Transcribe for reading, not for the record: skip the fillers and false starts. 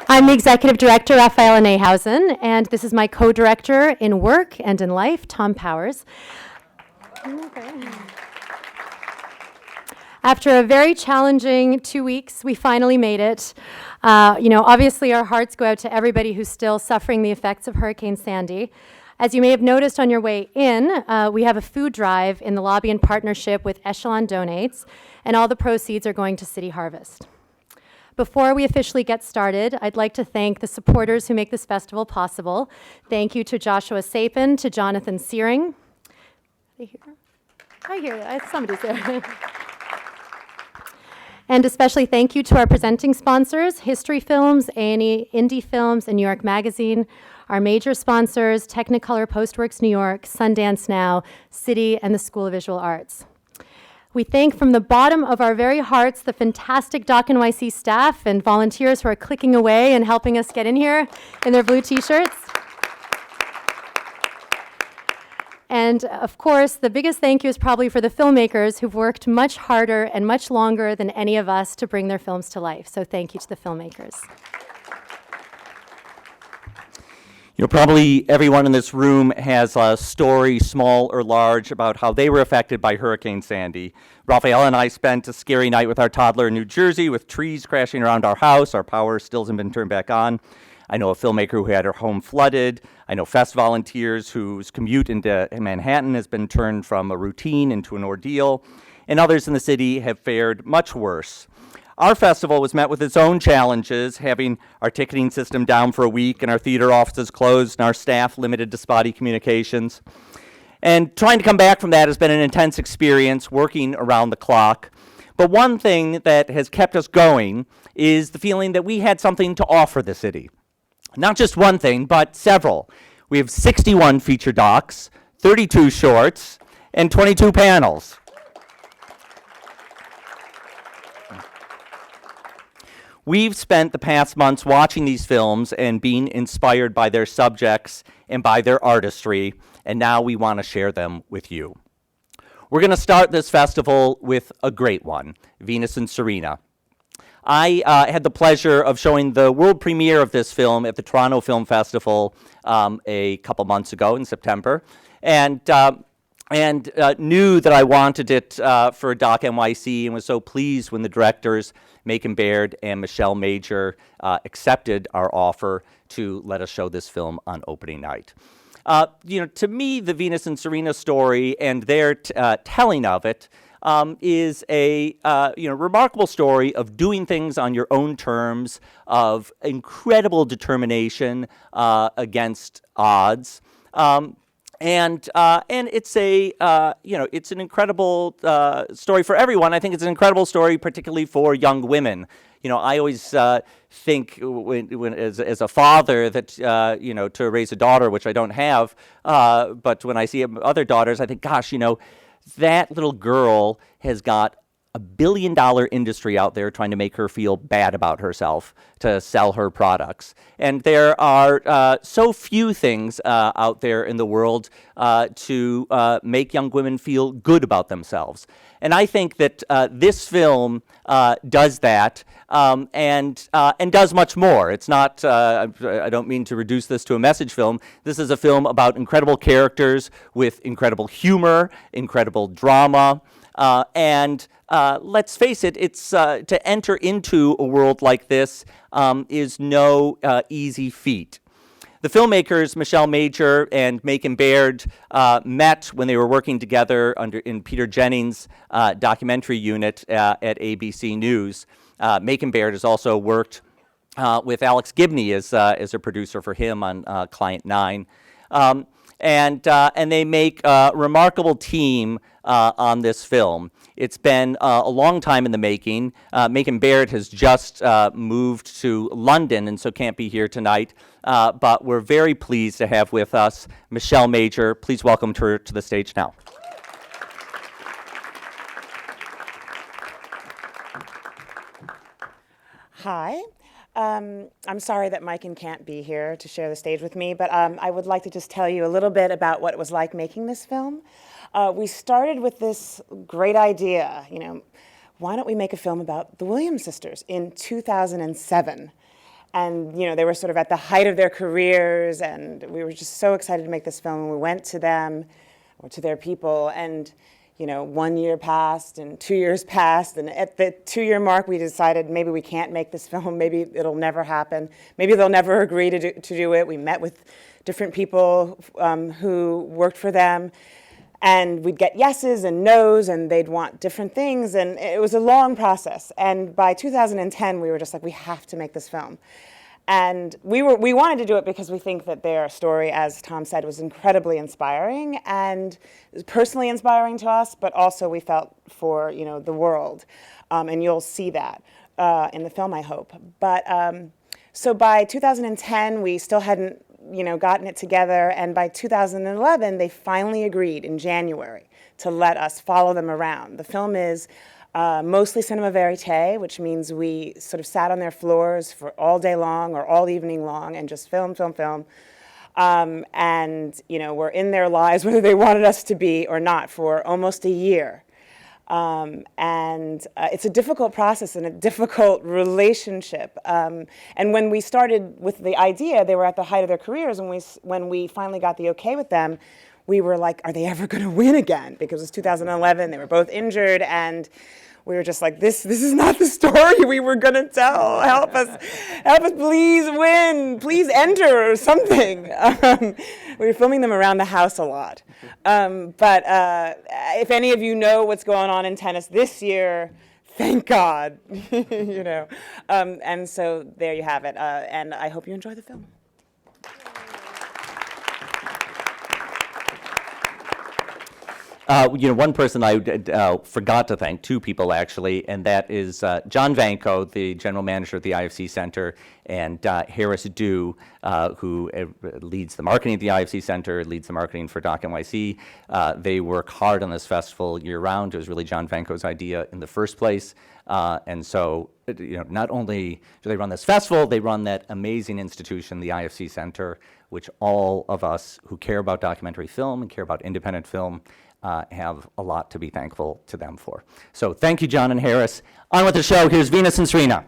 I'm the Executive Director, Raphaela Neihausen, and this is my co-director in work and in life, Thom Powers. Okay. After a very challenging 2 weeks, we finally made it. Obviously our hearts go out to everybody who's still suffering the effects of Hurricane Sandy. As you may have noticed on your way in, we have a food drive in the lobby in partnership with Echelon Donates, and all the proceeds are going to City Harvest. Before we officially get started, I'd like to thank the supporters who make this festival possible. Thank you to Joshua Sapin, to Jonathan Searing. I hear you. Somebody's there. And especially thank you to our presenting sponsors, History Films, A&E Indie Films, and New York Magazine, our major sponsors, Technicolor Postworks New York, Sundance Now, City, and the School of Visual Arts. We thank from the bottom of our very hearts the fantastic DOC NYC staff and volunteers who are clicking away and helping us get in here in their blue t-shirts. And of course, the biggest thank you is probably for the filmmakers who've worked much harder and much longer than any of us to bring their films to life. So thank you to the filmmakers. Probably everyone in this room has a story, small or large, about how they were affected by Hurricane Sandy. Raphaela and I spent a scary night with our toddler in New Jersey with trees crashing around our house. Our power still hasn't been turned back on. I know a filmmaker who had her home flooded. I know fest volunteers whose commute into Manhattan has been turned from a routine into an ordeal. And others in the city have fared much worse. Our festival was met with its own challenges, having our ticketing system down for a week and our theater offices closed and our staff limited to spotty communications. And trying to come back from that has been an intense experience, working around the clock. But one thing that has kept us going is the feeling that we had something to offer the city. Not just one thing, but several. We have 61 feature docs, 32 shorts, and 22 panels. We've spent the past months watching these films and being inspired by their subjects and by their artistry, and now we want to share them with you. We're going to start this festival with a great one, Venus and Serena. I had the pleasure of showing the world premiere of this film at the Toronto Film Festival a couple months ago in September, and knew that I wanted it for DOC NYC, and was so pleased when the directors, Macon Baird and Michelle Major, accepted our offer to let us show this film on opening night. To me, the Venus and Serena story and their telling of it is a remarkable story of doing things on your own terms, of incredible determination against odds, and it's it's an incredible story for everyone. I think it's an incredible story, particularly for young women. I always think when as a father that to raise a daughter, which I don't have, but when I see other daughters, I think, gosh, that little girl has got a $1 billion industry out there trying to make her feel bad about herself to sell her products. And there are so few things out there in the world to make young women feel good about themselves. And I think that this film does that and does much more. It's not, I don't mean to reduce this to a message film. This is a film about incredible characters with incredible humor, incredible drama, and let's face it, it's to enter into a world like this is no easy feat. The filmmakers, Michelle Major and Macon Baird, met when they were working together in Peter Jennings' documentary unit at ABC News. Macon Baird has also worked with Alex Gibney as a producer for him on Client 9. And they make a remarkable team on this film. It's been a long time in the making. Macon Baird has just moved to London and so can't be here tonight. But we're very pleased to have with us Michelle Major. Please welcome her to the stage now. Hi. I'm sorry that Mike can't be here to share the stage with me, but I would like to just tell you a little bit about what it was like making this film. We started with this great idea, why don't we make a film about the Williams sisters in 2007? And, you know, they were sort of at the height of their careers, and we were just so excited to make this film. And we went to them, or to their people, and, you know, 1 year passed, and 2 years passed, and at the 2-year mark, we decided maybe we can't make this film, maybe it'll never happen, maybe they'll never agree to do it. We met with different people who worked for them, and we'd get yeses and nos, and they'd want different things, and it was a long process. And by 2010, we were just like, we have to make this film. And we wanted to do it because we think that their story, as Thom said, was incredibly inspiring and personally inspiring to us, but also we felt for, you know, the world. And you'll see that in the film, I hope. But so by 2010, we still hadn't, you know, gotten it together, and by 2011, they finally agreed in January to let us follow them around. The film is mostly cinema verite, which means we sort of sat on their floors for all day long or all evening long and just film. And, you know, we're in their lives, whether they wanted us to be or not, for almost a year. And it's a difficult process and a difficult relationship. And when we started with the idea, they were at the height of their careers, and when we finally got the okay with them, we were like, are they ever going to win again? Because it was 2011, they were both injured, and we were just like, this is not the story we were going to tell. Help us, please win, please enter, or something. We were filming them around the house a lot. But if any of you know what's going on in tennis this year, thank God, you know. And so there you have it, and I hope you enjoy the film. You know, one person I forgot to thank, two people actually, and that is John Vanko, the general manager at the IFC Center, and Harris Dew, who leads the marketing at the IFC Center, leads the marketing for DOC NYC. They work hard on this festival year-round. It was really John Vanko's idea in the first place. And so, you know, not only do they run this festival, they run that amazing institution, the IFC Center, which all of us who care about documentary film and care about independent film have a lot to be thankful to them for. So thank you, John and Harris. On with the show. Here's Venus and Serena.